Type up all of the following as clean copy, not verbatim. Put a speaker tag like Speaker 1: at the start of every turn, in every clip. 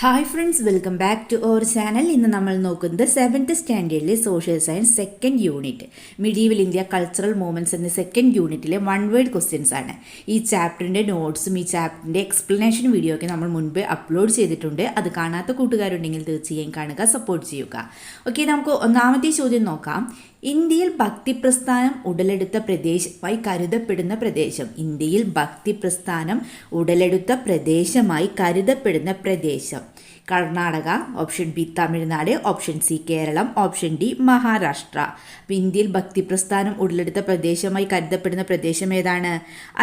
Speaker 1: Hi friends, welcome back to our channel. ഇന്ന് നമ്മൾ നോക്കുന്നത് 7th സ്റ്റാൻഡേർഡിലെ social science second unit medieval India cultural movements എന്ന second യൂണിറ്റിലെ വൺ വേർഡ് ക്വസ്റ്റ്യൻസ് ആണ്. ഈ ചാപ്റ്ററിൻ്റെ നോട്ട്സും ഈ ചാപ്റ്ററിൻ്റെ എക്സ്പ്ലനേഷൻ വീഡിയോ ഒക്കെ നമ്മൾ മുൻപ് അപ്ലോഡ് ചെയ്തിട്ടുണ്ട്. അത് കാണാത്ത കൂട്ടുകാരുണ്ടെങ്കിൽ തീർച്ചയായും കാണുക, സപ്പോർട്ട് ചെയ്യുക. ഓക്കെ, നമുക്ക് ഒന്നാമത്തെ ചോദ്യം നോക്കാം. ഇന്ത്യയിൽ ഭക്തിപ്രസ്ഥാനം ഉടലെടുത്ത പ്രദേശമായി കരുതപ്പെടുന്ന പ്രദേശം. ഇന്ത്യയിൽ ഭക്തിപ്രസ്ഥാനം ഉടലെടുത്ത പ്രദേശമായി കരുതപ്പെടുന്ന പ്രദേശം. Karnataka, option B Tamil Nadu, option C Keralam, option D Maharashtra. അപ്പോൾ ഇന്ത്യയിൽ ഭക്തിപ്രസ്ഥാനം ഉടലെടുത്ത പ്രദേശമായി കരുതപ്പെടുന്ന പ്രദേശം ഏതാണ്?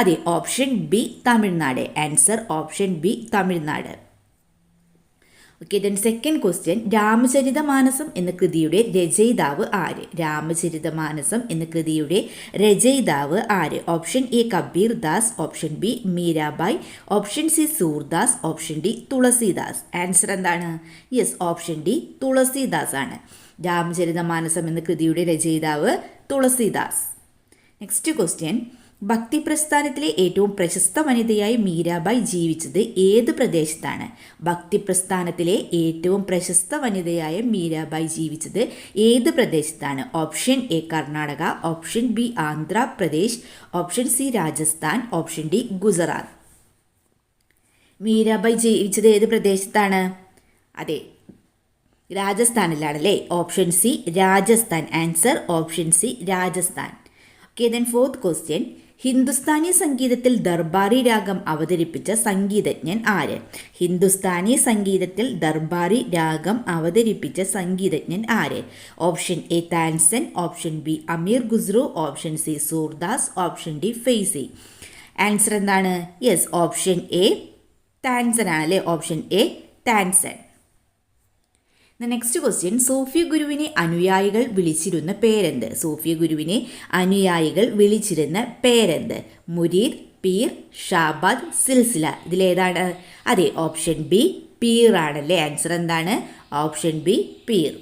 Speaker 1: അതെ, option B Tamil Nadu. Answer option B Tamil Nadu. Okay, then second question. Ramcharitmanas എന്ന കൃതിയുടെ രചയിതാവ് ആര്? രാമചരിതമാനസം എന്ന കൃതിയുടെ രചയിതാവ് ആര്? Option A Kabir Das, option B Meerabai, option C Surdas, option D Tulsidas. Answer എന്താണ്? യെസ്, ഓപ്ഷൻ ഡി തുളസീദാസ് ആണ്. രാമചരിതമാനസം എന്ന കൃതിയുടെ രചയിതാവ് തുളസീദാസ്. Next question. ഭക്തിപ്രസ്ഥാനത്തിലെ ഏറ്റവും പ്രശസ്ത വനിതയായി മീരാബായ് ജീവിച്ചത് ഏത് പ്രദേശത്താണ്? ഭക്തിപ്രസ്ഥാനത്തിലെ ഏറ്റവും പ്രശസ്ത വനിതയായ മീരാബായ് ജീവിച്ചത് ഏത് പ്രദേശത്താണ്? Option A Karnataka, option B Andhra Pradesh, option C Rajasthan, option D Gujarat. Meerabai ജീവിച്ചത് ഏത് പ്രദേശത്താണ്? അതെ, രാജസ്ഥാനിലാണല്ലേ. Option C Rajasthan. Answer option C Rajasthan. Okay, then fourth question. Hindustani സംഗീതത്തിൽ ദർബാറി രാഗം അവതരിപ്പിച്ച സംഗീതജ്ഞൻ ആര്? ഹിന്ദുസ്ഥാനി സംഗീതത്തിൽ ദർബാറി രാഗം അവതരിപ്പിച്ച സംഗീതജ്ഞൻ ആര്? Option A Tansen, option B Amir Khusrau, option C Surdas, option D Faizi. Answer എന്താണ്? യെസ്, ഓപ്ഷൻ എ താൻസൻ ആണല്ലേ. Option A Tansen. Next question. സൂഫി ഗുരുവിനെ അനുയായികൾ വിളിച്ചിരുന്ന പേരെന്ത്? സൂഫി ഗുരുവിനെ അനുയായികൾ വിളിച്ചിരുന്ന പേരെന്ത്? മുരീദ്, പീർ, ഷാബാദ്, സിൽസില. ഇതിലേതാണ്? അതെ, ഓപ്ഷൻ ബി പീർ ആണല്ലേ. ആൻസർ എന്താണ്? ഓപ്ഷൻ ബി പീർ.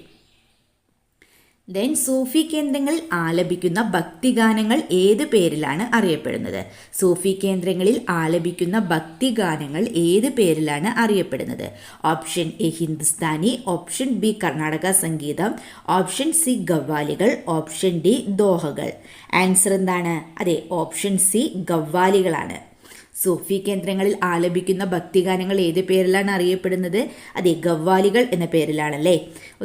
Speaker 1: ദെൻ സൂഫി കേന്ദ്രങ്ങളിൽ ആലപിക്കുന്ന ഭക്തിഗാനങ്ങൾ ഏത് പേരിലാണ് അറിയപ്പെടുന്നത്? സൂഫി കേന്ദ്രങ്ങളിൽ ആലപിക്കുന്ന ഭക്തിഗാനങ്ങൾ ഏത് പേരിലാണ് അറിയപ്പെടുന്നത്? Option A Hindustani, option B Carnatic സംഗീതം, ഓപ്ഷൻ സി ഗവ്വാലികൾ, ഓപ്ഷൻ ഡി ദോഹകൾ. ആൻസർ എന്താണ്? അതെ, ഓപ്ഷൻ സി ഗവ്വാലികളാണ്. സൂഫി കേന്ദ്രങ്ങളിൽ ആലപിക്കുന്ന ഭക്തിഗാനങ്ങൾ ഏത് പേരിലാണ് അറിയപ്പെടുന്നത്? അതെ, ഗവ്വാലികൾ എന്ന പേരിലാണല്ലേ.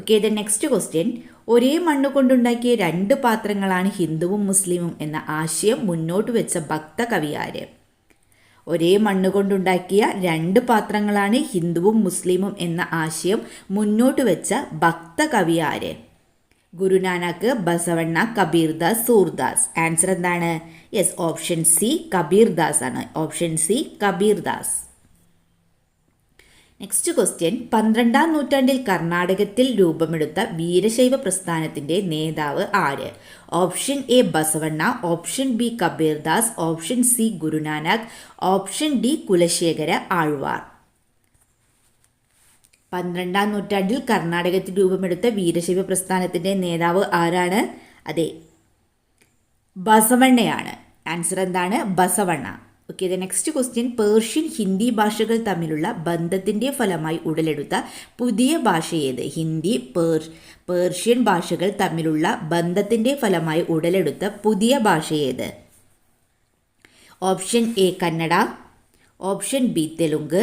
Speaker 1: Okay, then next question. ഒരേ മണ്ണ് കൊണ്ടുണ്ടാക്കിയ രണ്ട് പാത്രങ്ങളാണ് ഹിന്ദുവും മുസ്ലിമും എന്ന ആശയം മുന്നോട്ട് വെച്ച ഭക്ത കവി ആര്? ഒരേ മണ്ണ് കൊണ്ടുണ്ടാക്കിയ രണ്ട് പാത്രങ്ങളാണ് ഹിന്ദുവും മുസ്ലിമും എന്ന ആശയം മുന്നോട്ട് വെച്ച ഭക്ത കവി ആര്? ഗുരുനാനക്, ബസവണ്ണ, കബീർദാസ്, സൂർദാസ്. ആൻസർ എന്താണ്? യെസ്, ഓപ്ഷൻ സി കബീർദാസ് ആണ്. Option C Kabirdas. Next question. 12ാം നൂറ്റാണ്ടിൽ കർണാടകത്തിൽ രൂപമെടുത്ത വീരശൈവ പ്രസ്ഥാനത്തിൻ്റെ നേതാവ് ആര്? Option A Basavanna, option B Kabirdas, option C Guru Nanak, option D Kulashekhara Alvar. 12ാം നൂറ്റാണ്ടിൽ കർണാടകത്തിൽ രൂപമെടുത്ത വീരശൈവ പ്രസ്ഥാനത്തിൻ്റെ നേതാവ് ആരാണ്? അതെ, ബസവണ്ണയാണ്. ആൻസർ എന്താണ്? Basavanna. Okay, the next question. Persian, Hindi ഭാഷകൾ തമ്മിലുള്ള ബന്ധത്തിൻ്റെ ഫലമായി ഉടലെടുത്ത പുതിയ ഭാഷ ഏത്? ഹിന്ദി, പേർഷ്യൻ ഭാഷകൾ തമ്മിലുള്ള ബന്ധത്തിൻ്റെ ഫലമായി ഉടലെടുത്ത പുതിയ ഭാഷ ഏത്? Option A Kannada, option B Telugu,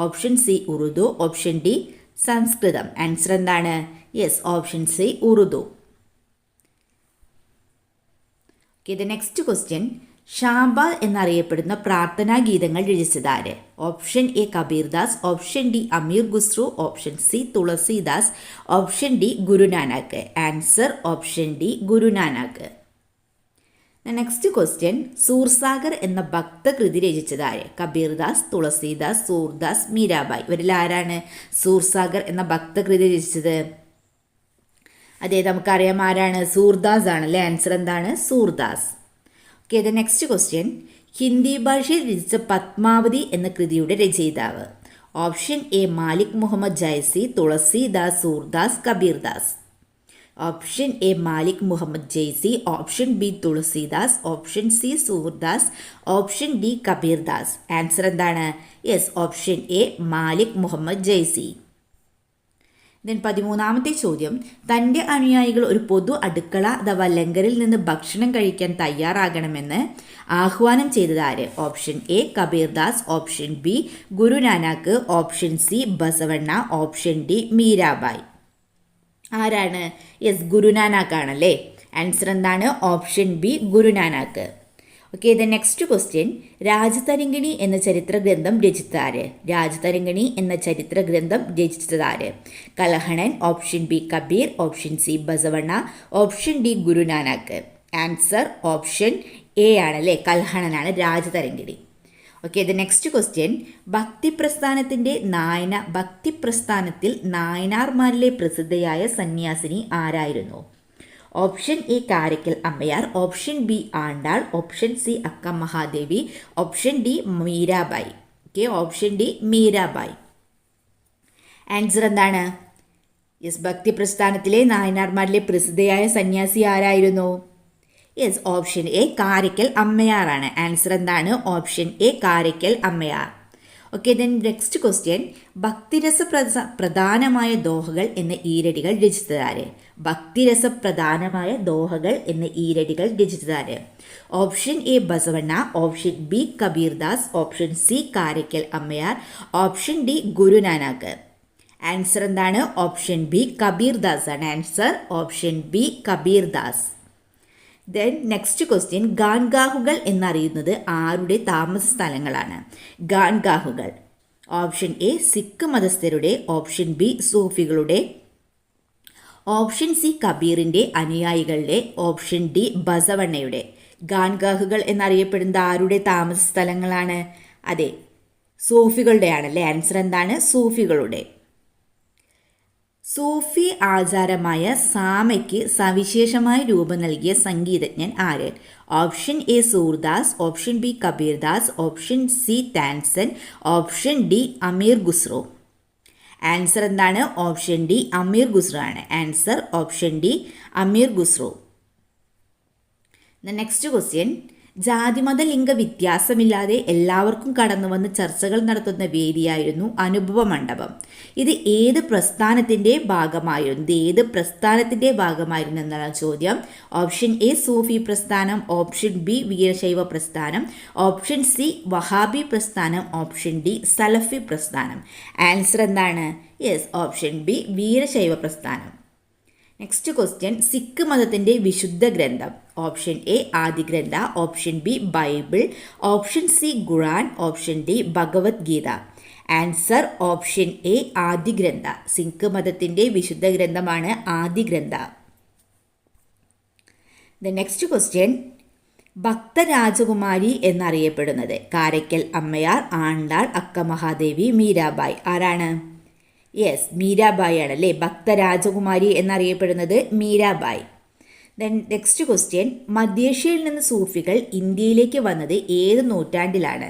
Speaker 1: option C Urdu, option D Sanskrit. Answer എന്താണ്? Yes, option C Urdu. Okay, the next question. Shabad എന്നറിയപ്പെടുന്ന പ്രാർത്ഥനാ ഗീതങ്ങൾ രചിച്ചതാര്? Option A Kabirdas, option D Amir Khusrau, option C Tulsidas, option D Guru Nanak. Answer option D Guru Nanak. Next question. Sursagar എന്ന ഭക്തകൃതി രചിച്ചതാര്? കബീർദാസ്, തുളസീദാസ്, സൂർദാസ്, മീരാബായ്. ഇവരിൽ ആരാണ് സൂർസാഗർ എന്ന ഭക്തകൃതി രചിച്ചത്? അതെ, നമുക്കറിയാം ആരാണ്. സൂർദാസ് ആണല്ലേ. ആൻസർ എന്താണ്? Surdas. Okay, the next question. Hindi ഭാഷയിൽ രചിച്ച പത്മാവതി എന്ന കൃതിയുടെ രചയിതാവ്? Option A Malik Muhammad Jayasi, Tulsidas, Surdas, Kabirdas. Option A Malik Muhammad Jayasi, option B Tulsidas, option C Surdas, option D Kabirdas. Answer എന്താണ്? Yes, option A Malik Muhammad Jayasi. Then 13ാമത്തെ ചോദ്യം, തൻ്റെ അനുയായികൾ ഒരു പൊതു അടുക്കള അഥവാ ലങ്കറിൽ നിന്ന് ഭക്ഷണം കഴിക്കാൻ തയ്യാറാകണമെന്ന് ആഹ്വാനം ചെയ്തത് ആര്? Option A Kabirdas, option B Guru Nanak, option C Basavanna, option D Meerabai. ആരാണ്? യെസ്, ഗുരുനാനാക്കാണല്ലേ. ആൻസർ എന്താണ്? Option B Guru Nanak. Okay, the next question, Rajatarangini എന്ന ചരിത്ര ഗ്രന്ഥം രചിച്ചതാര്? രാജതരംഗിണി എന്ന ചരിത്ര ഗ്രന്ഥം രചിച്ചതാര്? Kalhanan, option B Kabir, option C Basavanna, option D Guru Nanak. Answer option A ആണല്ലേ, കൽഹണനാണ് Rajatarangini. Okay, the next question, ഭക്തിപ്രസ്ഥാനത്തിൽ നായനാർമാരിലെ പ്രസിദ്ധയായ സന്യാസിനി ആരായിരുന്നു? Option A Karaikkal Ammaiyar, option B Andal, option C Akka Mahadevi, option D Meerabai. Okay, option D Meerabai. Answer എന്താണ്? യെസ്, ഭക്തിപ്രസ്ഥാനത്തിലെ നായനാർമാരിലെ പ്രസിദ്ധയായ സന്യാസി ആരായിരുന്നു? യെസ്, ഓപ്ഷൻ എ കാരയ്ക്കൽ അമ്മയാറാണ്. ആൻസർ എന്താണ്? Option A Karaikkal Ammaiyar. Okay, then next question, പ്രധാനമായ ദോഹകൾ എന്ന ഈരടികൾ രചിച്ചതാര്? പ്രധാനമായ ദോഹകൾ എന്ന ഈരടികൾ രചിച്ചതാര്? Option A Basavanna, option B Kabirdas, option C Karaikkal Ammaiyar, option D Guru Nanak. Answer എന്താണ്? ഓപ്ഷൻ ബി കബീർദാസ് ആണ്. Answer option B Kabirdas. Then next question, ഗാൻഗാഹുകൾ എന്നറിയുന്നത് ആരുടെ താമസ സ്ഥലങ്ങളാണ്? ഗാൻഗാഹുകൾ. ഓപ്ഷൻ എ സിഖ് മതസ്ഥരുടെ, ഓപ്ഷൻ ബി സൂഫികളുടെ, ഓപ്ഷൻ സി കബീറിൻ്റെ അനുയായികളുടെ, ഓപ്ഷൻ ഡി ബസവണ്ണയുടെ. ഗാൻഗാഹുകൾ എന്നറിയപ്പെടുന്നത് ആരുടെ താമസ സ്ഥലങ്ങളാണ്? അതെ, സൂഫികളുടെ ആണല്ലേ. ആൻസർ എന്താണ്? സൂഫികളുടെ. സൂഫി ആചാരമായ സാമയ്ക്ക് സവിശേഷമായ രൂപം നൽകിയ സംഗീതജ്ഞൻ ആര്? Option A Surdas, option B Kabirdas, option C Tansen, option D Amir Khusro. Answer എന്താണ്? ഓപ്ഷൻ ഡി അമീർ ഖുസ്രോ ആണ്. Answer option D Amir Khusro. Next question, ജാതിമത ലിംഗ വ്യത്യാസമില്ലാതെ എല്ലാവർക്കും കടന്നു വന്ന് ചർച്ചകൾ നടത്തുന്ന വേദിയായിരുന്നു അനുഭവ മണ്ഡപം. ഇത് ഏത് പ്രസ്ഥാനത്തിൻ്റെ ഭാഗമായിരുന്നു എന്നാണ് ചോദ്യം. ഓപ്ഷൻ എ സൂഫി പ്രസ്ഥാനം, ഓപ്ഷൻ ബി വീരശൈവ പ്രസ്ഥാനം, ഓപ്ഷൻ സി വഹാബി പ്രസ്ഥാനം, ഓപ്ഷൻ ഡി സലഫി പ്രസ്ഥാനം. ആൻസർ എന്താണ്? യെസ്, ഓപ്ഷൻ ബി വീരശൈവ പ്രസ്ഥാനം. നെക്സ്റ്റ് ക്വസ്റ്റ്യൻ, സിഖ് മതത്തിൻ്റെ വിശുദ്ധ ഗ്രന്ഥം. Option A Adi Granth, option B Bible, option C Quran, option D Bhagavad Gita. Answer option A Adi Granth. Sikh മതത്തിൻ്റെ വിശുദ്ധ ഗ്രന്ഥമാണ് ആദിഗ്രന്ഥ. ദ നെക്സ്റ്റ് ക്വസ്റ്റ്യൻ, ഭക്തരാജകുമാരി എന്നറിയപ്പെടുന്നത് കാരയ്ക്കൽ അമ്മയാർ, ആണ്ടാൾ, അക്ക മഹാദേവി, മീരാബായ്. ആരാണ്? യെസ്, മീരാബായ് ആണല്ലേ. ഭക്തരാജകുമാരി എന്നറിയപ്പെടുന്നത് മീരാബായ്. ദെൻ നെക്സ്റ്റ് ക്വസ്റ്റ്യൻ, മധ്യേഷ്യയിൽ നിന്ന് സൂഫികൾ ഇന്ത്യയിലേക്ക് വന്നത് ഏത് നൂറ്റാണ്ടിലാണ്?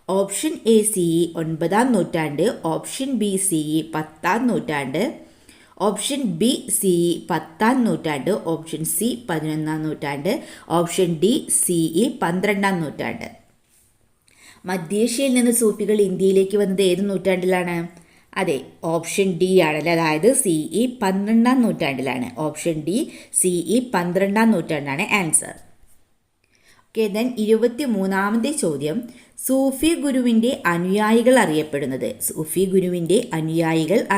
Speaker 1: ഓപ്ഷൻ എ CE 9-ാം നൂറ്റാണ്ട്, ഓപ്ഷൻ ബി CE 10-ാം നൂറ്റാണ്ട്, ഓപ്ഷൻ ബി CE 10-ാം നൂറ്റാണ്ട്, ഓപ്ഷൻ സി 11-ാം നൂറ്റാണ്ട്, ഓപ്ഷൻ ഡി CE 12-ാം നൂറ്റാണ്ട്. മധ്യേഷ്യയിൽ നിന്ന് സൂഫികൾ ഇന്ത്യയിലേക്ക് വന്നത് ഏത് നൂറ്റാണ്ടിലാണ്? അതെ, ഓപ്ഷൻ ഡി ആണല്ലേ. അതായത് CE 12-ാം നൂറ്റാണ്ടിലാണ്. ഓപ്ഷൻ ഡി CE 12-ാം നൂറ്റാണ്ടാണ് ആൻസർ. ഓക്കെ, ദെൻ 23ാമത്തെ ചോദ്യം, സൂഫി ഗുരുവിൻ്റെ അനുയായികൾ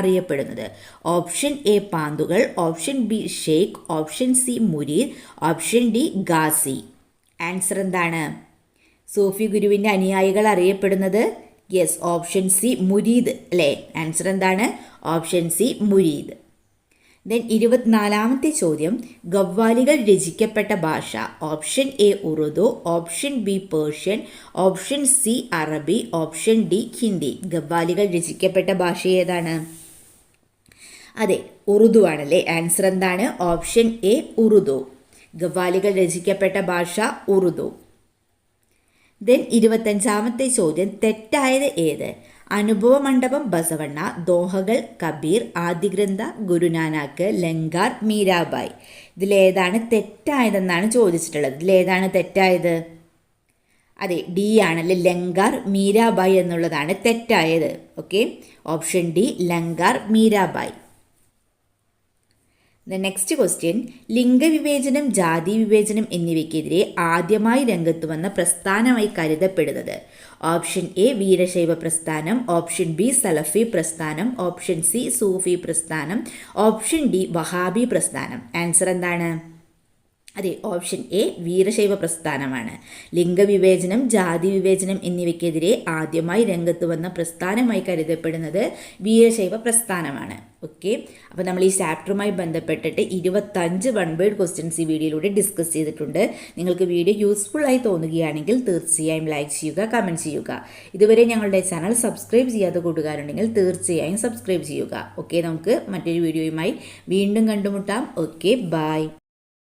Speaker 1: അറിയപ്പെടുന്നത്. ഓപ്ഷൻ എ പാന്തുകൾ, ഓപ്ഷൻ ബി ഷെയ്ഖ്, ഓപ്ഷൻ സി മുരീദ്, ഓപ്ഷൻ ഡി ഗാസി. ആൻസർ എന്താണ്? സൂഫി ഗുരുവിൻ്റെ അനുയായികൾ അറിയപ്പെടുന്നത് യെസ്, ഓപ്ഷൻ സി മുരീദ് അല്ലേ. ആൻസർ എന്താണ്? ഓപ്ഷൻ സി മുരീദ്. ദെൻ 24ാമത്തെ ചോദ്യം, ഖവ്വാലികൾ രചിക്കപ്പെട്ട ഭാഷ. Option A Urdu, option B Persian, option C അറബി, ഓപ്ഷൻ ഡി ഹിന്ദി. ഖവ്വാലികൾ രചിക്കപ്പെട്ട ഭാഷ ഏതാണ്? അതെ, ഉറുദു ആണല്ലേ. ആൻസർ എന്താണ്? Option A Urdu. ഖവ്വാലികൾ രചിക്കപ്പെട്ട ഭാഷ ഉറുദു. ദെൻ 25ാമത്തെ ചോദ്യം, തെറ്റായത് ഏത്? അനുഭവ മണ്ഡപം ബസവണ്ണ, ദോഹകൾ കബീർ, ആദിഗ്രന്ഥ ഗുരുനാനാക്ക്, ലങ്കാർ മീരാബായ്. ഇതിലേതാണ് തെറ്റായതെന്നാണ് ചോദിച്ചിട്ടുള്ളത്. ഇതിലേതാണ് തെറ്റായത്? അതെ, ഡി ആണല്ലേ, ലങ്കാർ മീരാബായി എന്നുള്ളതാണ് തെറ്റായത്. Okay, option D langar Mirabai. The next question, ലിംഗവിവേചനം, ജാതി വിവേചനം എന്നിവയ്ക്കെതിരെ ആദ്യമായി രംഗത്ത് വന്ന പ്രസ്ഥാനമായി കരുതപ്പെടുന്നത്? ഓപ്ഷൻ എ വീരശൈവ പ്രസ്ഥാനം, ഓപ്ഷൻ ബി സലഫി പ്രസ്ഥാനം, ഓപ്ഷൻ സി സൂഫി പ്രസ്ഥാനം, ഓപ്ഷൻ ഡി വഹാബി പ്രസ്ഥാനം. ആൻസർ എന്താണ്? അതെ, ഓപ്ഷൻ എ വീരശൈവ പ്രസ്ഥാനമാണ്. ലിംഗവിവേചനം, ജാതി വിവേചനം എന്നിവയ്ക്കെതിരെ ആദ്യമായി രംഗത്ത് വന്ന പ്രസ്ഥാനമായി കരുതപ്പെടുന്നത് വീരശൈവ പ്രസ്ഥാനമാണ്. ഓക്കെ, അപ്പോൾ നമ്മൾ ഈ ചാപ്റ്ററുമായി ബന്ധപ്പെട്ടിട്ട് 25 വൺ വേർഡ് ക്വസ്റ്റ്യൻസ് ഈ വീഡിയോയിലൂടെ ഡിസ്കസ് ചെയ്തിട്ടുണ്ട്. നിങ്ങൾക്ക് വീഡിയോ യൂസ്ഫുൾ ആയി തോന്നുകയാണെങ്കിൽ തീർച്ചയായും ലൈക്ക് ചെയ്യുക, കമൻറ്റ് ചെയ്യുക. ഇതുവരെ ഞങ്ങളുടെ ചാനൽ സബ്സ്ക്രൈബ് ചെയ്യാത്ത കൂട്ടുകാരുണ്ടെങ്കിൽ തീർച്ചയായും സബ്സ്ക്രൈബ് ചെയ്യുക. ഓക്കെ, നമുക്ക് മറ്റൊരു വീഡിയോയുമായി വീണ്ടും കണ്ടുമുട്ടാം. Okay, by.